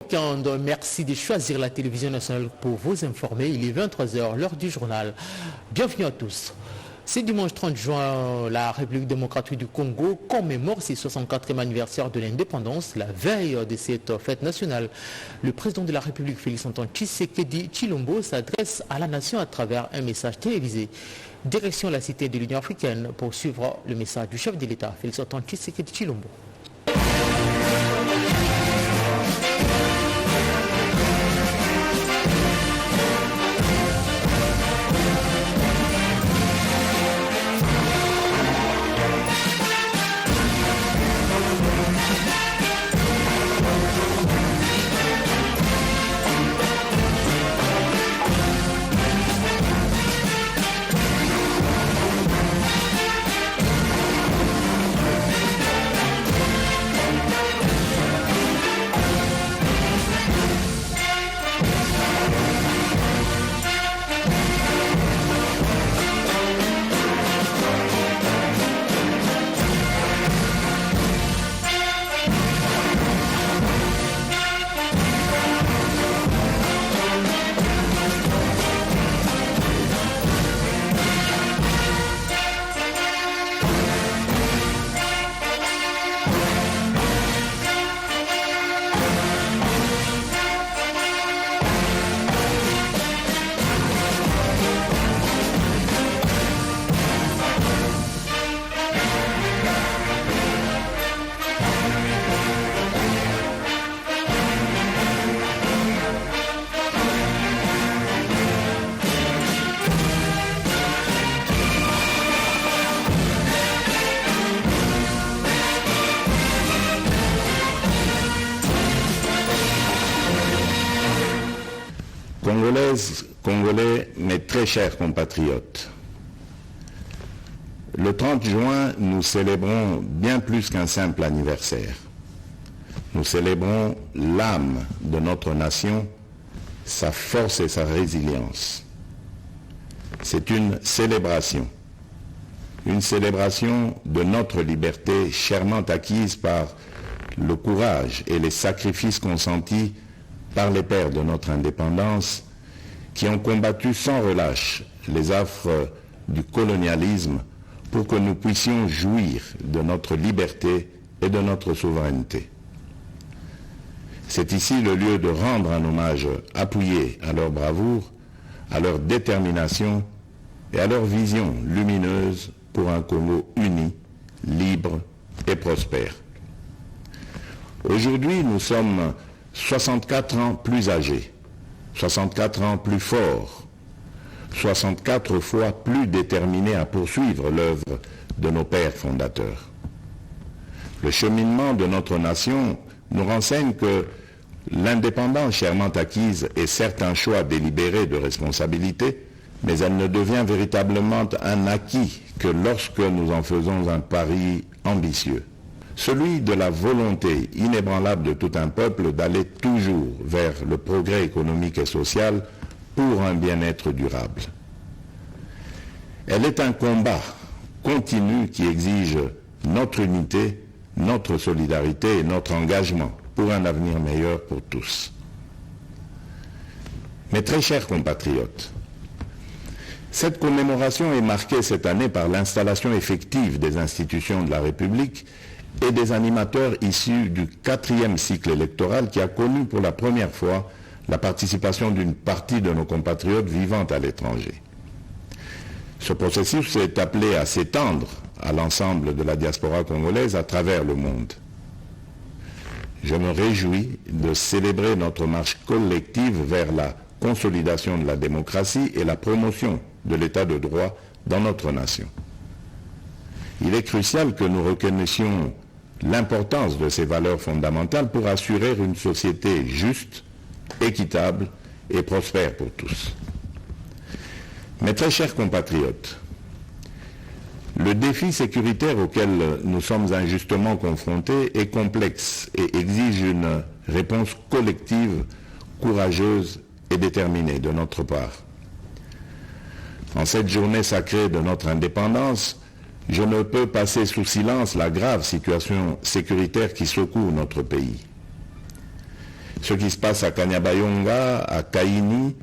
week-end. Merci de choisir la télévision nationale pour vous informer. Il est 23h, l'heure du journal. Bienvenue à tous. Ce dimanche 30 juin, la République démocratique du Congo commémore ses 64e anniversaire de l'indépendance, la veille de cette fête nationale. Le président de la République, Félix-Antoine Tshisekedi Tshilombo, s'adresse à la nation à travers un message télévisé. Direction la cité de l'Union africaine pour suivre le message du chef de l'État, Félix-Antoine Tshisekedi Tshilombo. Congolaises, Congolais, mes très chers compatriotes, le 30 juin, nous célébrons bien plus qu'un simple anniversaire. Nous célébrons l'âme de notre nation, sa force et sa résilience. C'est une célébration de notre liberté chèrement acquise par le courage et les sacrifices consentis par les pères de notre indépendance qui ont combattu sans relâche les affres du colonialisme pour que nous puissions jouir de notre liberté et de notre souveraineté. C'est ici le lieu de rendre un hommage appuyé à leur bravoure, à leur détermination et à leur vision lumineuse pour un Congo uni, libre et prospère. Aujourd'hui, nous sommes 64 ans plus âgés, 64 ans plus forts, 64 fois plus déterminés à poursuivre l'œuvre de nos pères fondateurs. Le cheminement de notre nation nous renseigne que l'indépendance chèrement acquise est certes un choix délibéré de responsabilité, mais elle ne devient véritablement un acquis que lorsque nous en faisons un pari ambitieux. Celui de la volonté inébranlable de tout un peuple d'aller toujours vers le progrès économique et social pour un bien-être durable. Elle est un combat continu qui exige notre unité, notre solidarité et notre engagement pour un avenir meilleur pour tous. Mes très chers compatriotes, cette commémoration est marquée cette année par l'installation effective des institutions de la République et des animateurs issus du 4e cycle électoral qui a connu pour la première fois la participation d'une partie de nos compatriotes vivant à l'étranger. Ce processus est appelé à s'étendre à l'ensemble de la diaspora congolaise à travers le monde. Je me réjouis de célébrer notre marche collective vers la consolidation de la démocratie et la promotion de l'état de droit dans notre nation. Il est crucial que nous reconnaissions l'importance de ces valeurs fondamentales pour assurer une société juste, équitable et prospère pour tous. Mes très chers compatriotes, le défi sécuritaire auquel nous sommes injustement confrontés est complexe et exige une réponse collective, courageuse et déterminée de notre part. En cette journée sacrée de notre indépendance, je ne peux passer sous silence la grave situation sécuritaire qui secoue notre pays. Ce qui se passe à Kanyabayonga, à Kaini,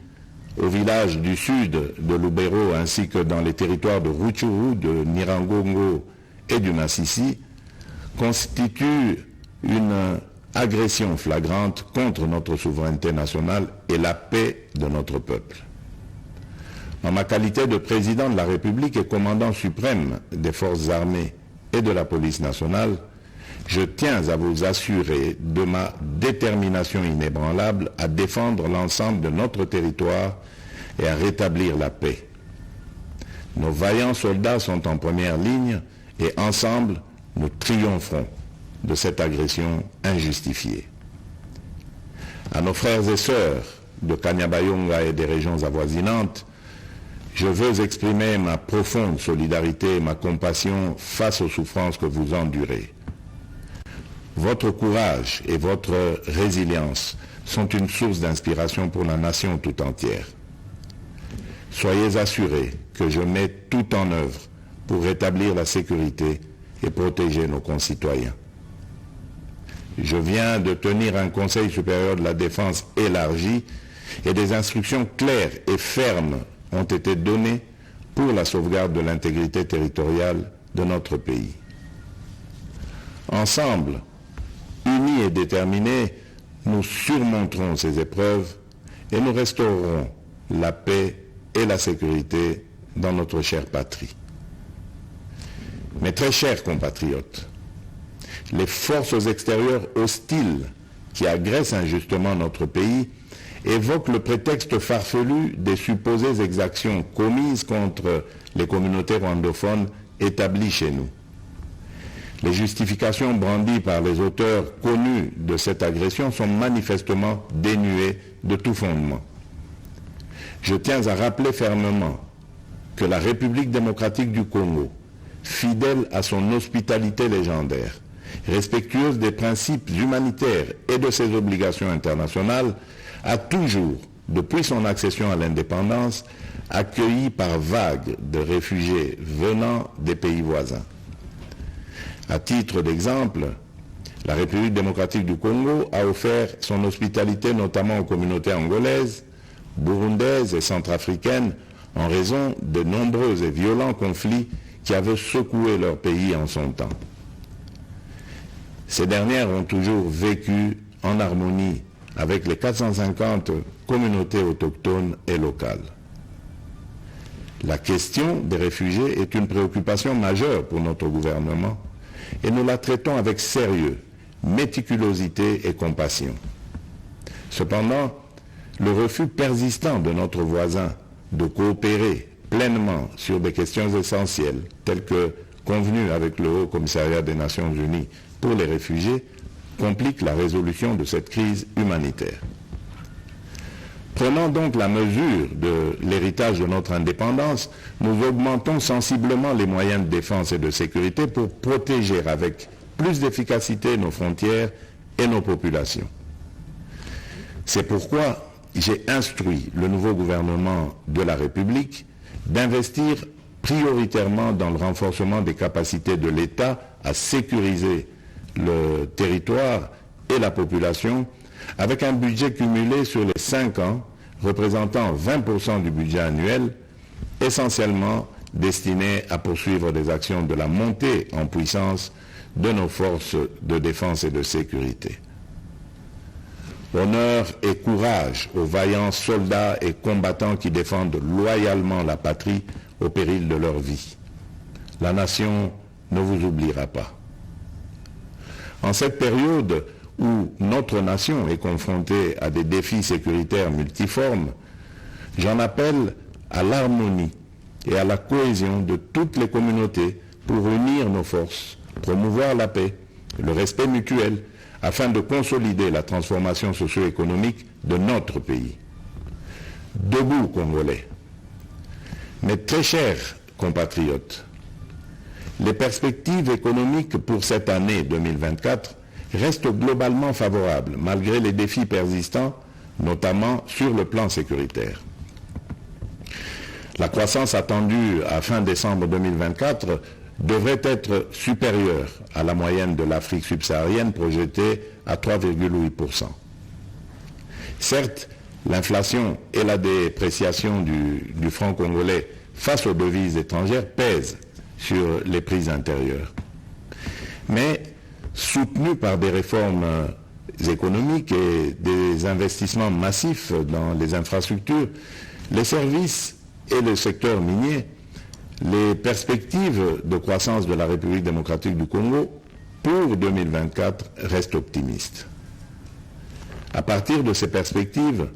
au village du sud de Lubero, ainsi que dans les territoires de Rutshuru, de Nirangongo et du Massissi, constitue une agression flagrante contre notre souveraineté nationale et la paix de notre peuple. En ma qualité de président de la République et commandant suprême des forces armées et de la police nationale, je tiens à vous assurer de ma détermination inébranlable à défendre l'ensemble de notre territoire et à rétablir la paix. Nos vaillants soldats sont en première ligne et ensemble, nous triompherons de cette agression injustifiée. À nos frères et sœurs de Kanyabayonga et des régions avoisinantes, je veux exprimer ma profonde solidarité et ma compassion face aux souffrances que vous endurez. Votre courage et votre résilience sont une source d'inspiration pour la nation tout entière. Soyez assurés que je mets tout en œuvre pour rétablir la sécurité et protéger nos concitoyens. Je viens de tenir un Conseil supérieur de la défense élargi et des instructions claires et fermes ont été données pour la sauvegarde de l'intégrité territoriale de notre pays. Ensemble, unis et déterminés, nous surmonterons ces épreuves et nous restaurerons la paix et la sécurité dans notre chère patrie. Mes très chers compatriotes, les forces extérieures hostiles qui agressent injustement notre pays évoquent le prétexte farfelu des supposées exactions commises contre les communautés rwandophones établies chez nous. Les justifications brandies par les auteurs connus de cette agression sont manifestement dénuées de tout fondement. Je tiens à rappeler fermement que la République démocratique du Congo, fidèle à son hospitalité légendaire, respectueuse des principes humanitaires et de ses obligations internationales, a toujours, depuis son accession à l'indépendance, accueilli par vagues de réfugiés venant des pays voisins. À titre d'exemple, la République démocratique du Congo a offert son hospitalité notamment aux communautés angolaises, burundaises et centrafricaines en raison de nombreux et violents conflits qui avaient secoué leur pays en son temps. Ces dernières ont toujours vécu en harmonie avec les 450 communautés autochtones et locales. La question des réfugiés est une préoccupation majeure pour notre gouvernement et nous la traitons avec sérieux, méticulosité et compassion. Cependant, le refus persistant de notre voisin de coopérer pleinement sur des questions essentielles, telles que convenues avec le Haut Commissariat des Nations Unies pour les réfugiés, complique la résolution de cette crise humanitaire. Prenant donc la mesure de l'héritage de notre indépendance, nous augmentons sensiblement les moyens de défense et de sécurité pour protéger avec plus d'efficacité nos frontières et nos populations. C'est pourquoi j'ai instruit le nouveau gouvernement de la République d'investir prioritairement dans le renforcement des capacités de l'État à sécuriser le territoire et la population, avec un budget cumulé sur les 5 ans représentant 20% du budget annuel, essentiellement destiné à poursuivre des actions de la montée en puissance de nos forces de défense et de sécurité. Honneur et courage aux vaillants soldats et combattants qui défendent loyalement la patrie au péril de leur vie. La nation ne vous oubliera pas. En cette période où notre nation est confrontée à des défis sécuritaires multiformes, j'en appelle à l'harmonie et à la cohésion de toutes les communautés pour unir nos forces, promouvoir la paix, le respect mutuel, afin de consolider la transformation socio-économique de notre pays. Debout, Congolais. Mes très chers compatriotes, les perspectives économiques pour cette année 2024 restent globalement favorables, malgré les défis persistants, notamment sur le plan sécuritaire. La croissance attendue à fin décembre 2024 devrait être supérieure à la moyenne de l'Afrique subsaharienne projetée à 3,8%. Certes, l'inflation et la dépréciation du franc congolais face aux devises étrangères pèsent sur les prix intérieurs. Mais soutenus par des réformes économiques et des investissements massifs dans les infrastructures, les services et le secteur minier, les perspectives de croissance de la République démocratique du Congo pour 2024 restent optimistes. À partir de ces perspectives,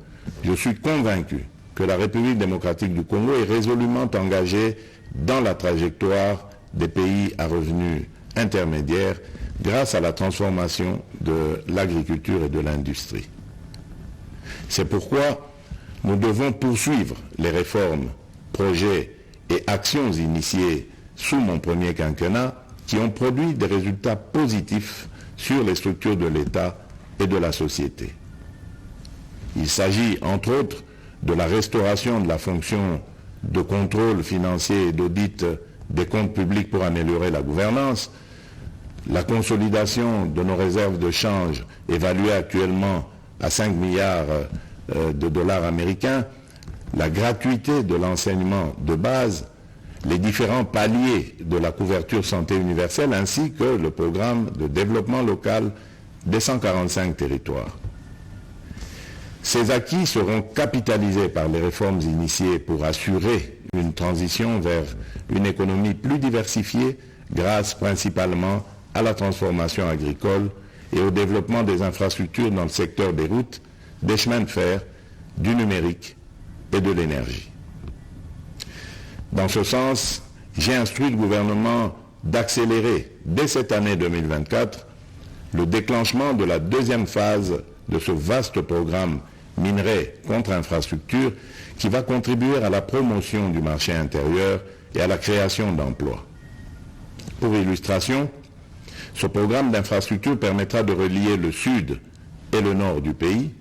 je suis convaincu que la République démocratique du Congo est résolument engagée dans la trajectoire des pays à revenus intermédiaires grâce à la transformation de l'agriculture et de l'industrie. C'est pourquoi nous devons poursuivre les réformes, projets et actions initiées sous mon premier quinquennat qui ont produit des résultats positifs sur les structures de l'État et de la société. Il s'agit, entre autres, de la restauration de la fonction de contrôle financier et d'audit des comptes publics pour améliorer la gouvernance, la consolidation de nos réserves de change évaluées actuellement à 5 milliards de dollars américains, la gratuité de l'enseignement de base, les différents paliers de la couverture santé universelle ainsi que le programme de développement local des 145 territoires. Ces acquis seront capitalisés par les réformes initiées pour assurer une transition vers une économie plus diversifiée grâce principalement à la transformation agricole et au développement des infrastructures dans le secteur des routes, des chemins de fer, du numérique et de l'énergie. Dans ce sens, j'ai instruit le gouvernement d'accélérer dès cette année 2024 le déclenchement de la deuxième phase de ce vaste programme minerai contre infrastructure qui va contribuer à la promotion du marché intérieur et à la création d'emplois. Pour illustration, ce programme d'infrastructure permettra de relier le sud et le nord du pays.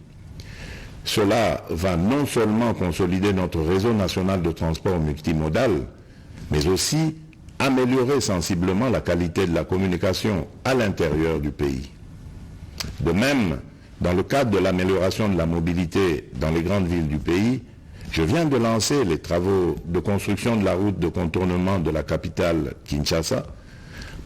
Cela va non seulement consolider notre réseau national de transport multimodal, mais aussi améliorer sensiblement la qualité de la communication à l'intérieur du pays. De même, dans le cadre de l'amélioration de la mobilité dans les grandes villes du pays, je viens de lancer les travaux de construction de la route de contournement de la capitale Kinshasa,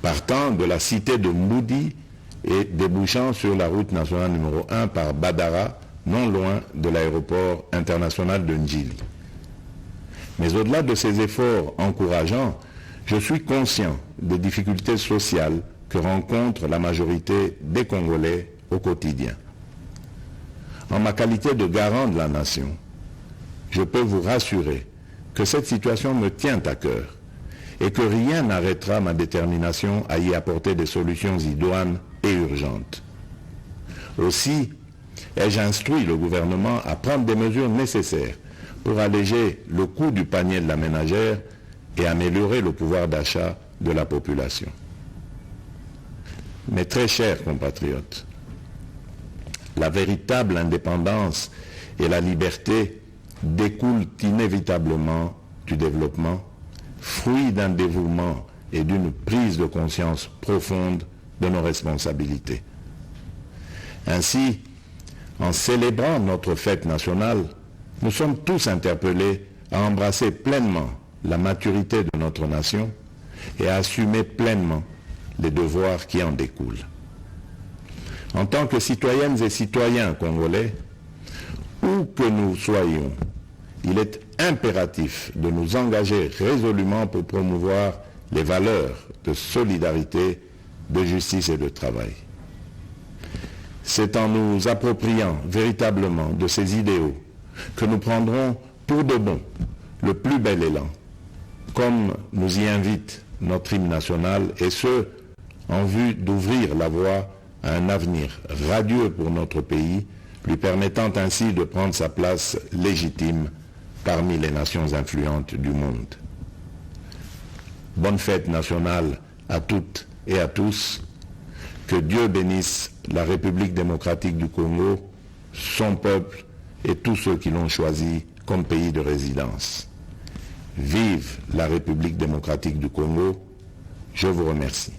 partant de la cité de Mboudi et débouchant sur la route nationale numéro 1 par Badara, non loin de l'aéroport international de Ndjili. Mais au-delà de ces efforts encourageants, je suis conscient des difficultés sociales que rencontre la majorité des Congolais au quotidien. En ma qualité de garant de la nation, je peux vous rassurer que cette situation me tient à cœur et que rien n'arrêtera ma détermination à y apporter des solutions idoines et urgentes. Aussi, ai-je instruit le gouvernement à prendre des mesures nécessaires pour alléger le coût du panier de la ménagère et améliorer le pouvoir d'achat de la population. Mes très chers compatriotes, la véritable indépendance et la liberté découlent inévitablement du développement, fruit d'un dévouement et d'une prise de conscience profonde de nos responsabilités. Ainsi, en célébrant notre fête nationale, nous sommes tous interpellés à embrasser pleinement la maturité de notre nation et à assumer pleinement les devoirs qui en découlent. En tant que citoyennes et citoyens congolais, où que nous soyons, il est impératif de nous engager résolument pour promouvoir les valeurs de solidarité, de justice et de travail. C'est en nous appropriant véritablement de ces idéaux que nous prendrons pour de bon le plus bel élan, comme nous y invite notre hymne national, et ce, en vue d'ouvrir la voie à un avenir radieux pour notre pays, lui permettant ainsi de prendre sa place légitime parmi les nations influentes du monde. Bonne fête nationale à toutes et à tous. Que Dieu bénisse la République démocratique du Congo, son peuple et tous ceux qui l'ont choisi comme pays de résidence. Vive la République démocratique du Congo. Je vous remercie.